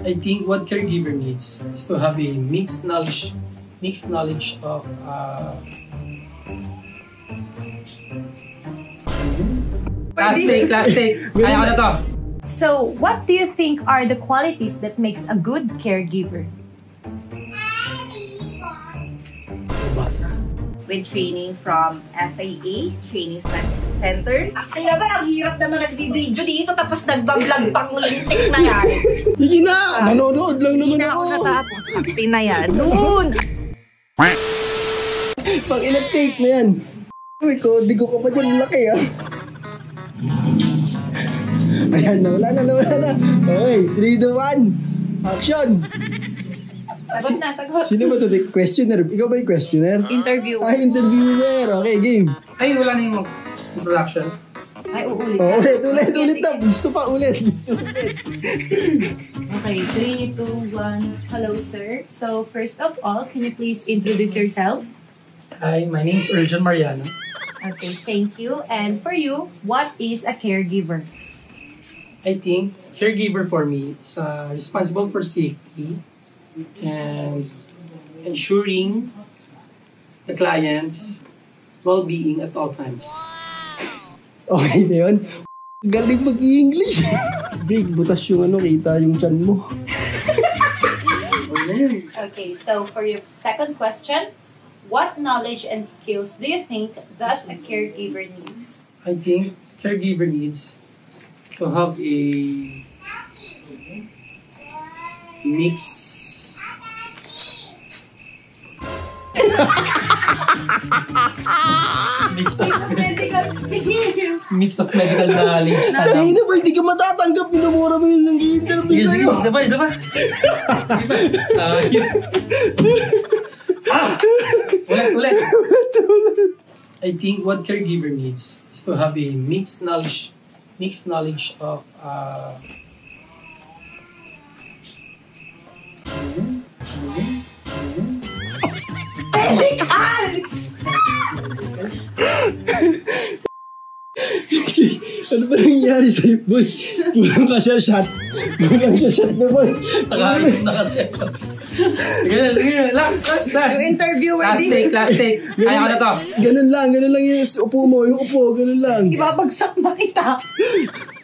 I think what caregiver needs is to have a mixed knowledge of Last take. Kaya ko na to. So, what do you think are the qualities that makes a good caregiver? With training from FAA Training Center. Ay na ba, ang hirap naman nag-video dito tapos nagbablog pang lintik na yan. Sige na! Nanonood lang naman ako. Hindi na ako natapos. Nakti na yan. Noon! Pang ilang take na yan. Uy, kodi ko pa dyan. Laki ah. Ayan, nawala na. Okay, 3, 2, 1. Action! Sagot. Sino ba ito? Questioner? Ikaw ba yung questioner? Interview. Interviewer. Okay, game. Ay, wala na yung production. Ay, uulit. Ulit na. Gusto pa ulit. Okay, 3, 2, 1. Hello, sir. So, first of all, can you please introduce yourself? Hi, my name is Urjan Mariano. Okay, thank you. And for you, what is a caregiver? I think caregiver for me is responsible for safety and ensuring the client's well-being at all times. Okay na yun. Galing mag-i-English. Jake, butas yung kita yung chan mo. Okay, so for your second question, what knowledge and skills do you think does a caregiver needs? I think caregiver needs to have a mix mix of medical knowledge. Ay na ba, hindi ka matatanggap. Pinamura mo yun ng i-interview sa'yo. Isa pa. Ulit. I think what caregiver needs is to have a mixed knowledge of Ano ba nangyari sa'yo, boy? Kulang ka siya shot na, boy. Takalip na kasi. Sige. Last. Yung interviewer Last take. Kaya ko na to. Ganun lang yung upo mo. Yung upo, ganun lang. Ibabagsak na kita.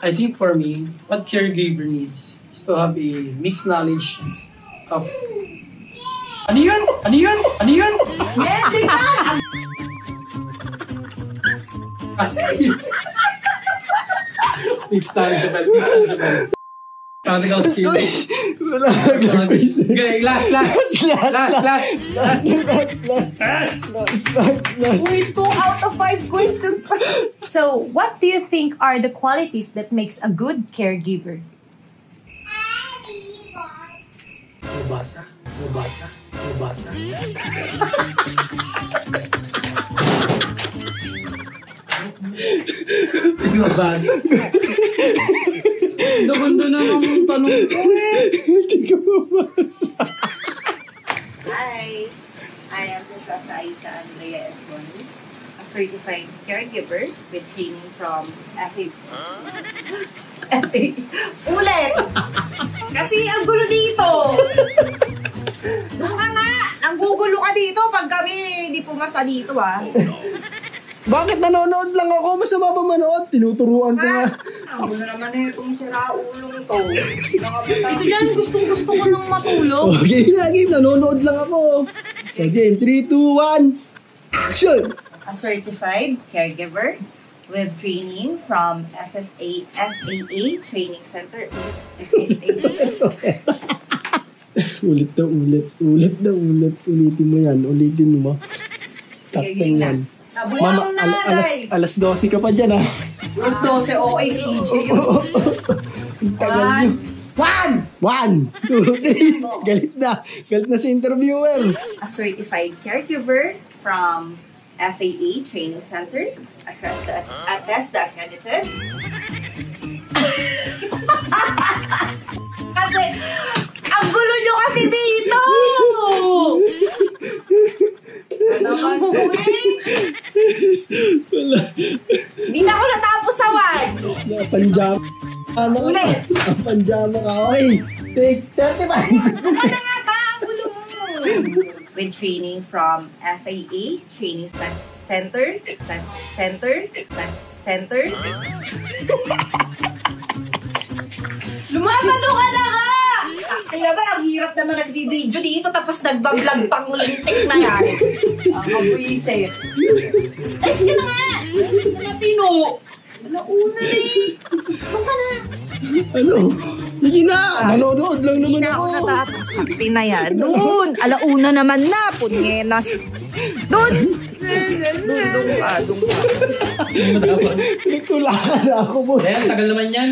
I think for me, what caregiver needs is to have a mixed knowledge of... Ano yun? Medical! Kasi... Mixed knowledge of medical skills. Wala. Okay, last. Uy, 2 out of 5 questions. So, what do you think are the qualities that makes a good caregiver? Nabasa. Ganda na ng tanong ko Hindi ka mabasa. Hi, I am Professor Aisa Andrea Esmonus, a certified caregiver with training from FAA. Ulit! Kasi ang gulo dito! Doon ka nga! Ang gugulo ka dito pag kami hindi pumasa dito Bakit nanonood lang ako? Masama ba manood? Tinuturuan ka nga. Ang gulo naman na itong siraulong to. Ito yan, gustong-gusto ko nang matulog. Okay, game. Nanonood lang ako. So, game. 3, 2, 1. Action! A certified caregiver with training from FAA Training Center. Ulit. Ulitin mo yan. Ulitin mo. Takpeng yan. Mama, alas 12 ka pa dyan, ha? Alas 12, okay, CJ. Tagal nyo. 1, 2, 3. Galit na si interviewer. A certified caregiver from FAA Training Center. Attest the accredited. Kasi, ang gulo nyo kasi dito! Ano ba gawin? Wala. Hindi na ako natapos sa 1. Napanjama. Ulit. Napanjama ka. Okay. Take 35. Doon ka na nga ba? Ang gulo mo. With training from FAA, Training Center. Lumabado ka na nga! Kaya ba, ang hirap naman nag-video dito tapos nagbablog pang lintik na yan. Ang kapuisit. Ay, sige na nga! Tino! Alauna eh! Doon ka na! Ano? Sige na! Manonood lang naman Hindi na ako. ako natapos. Sakti na yan. Doon! Alauna naman na! Punyenas! Doon! Doon ka. Hindi mo dapat. Nagtulakan na ako mo. Ayan, tagal naman yan.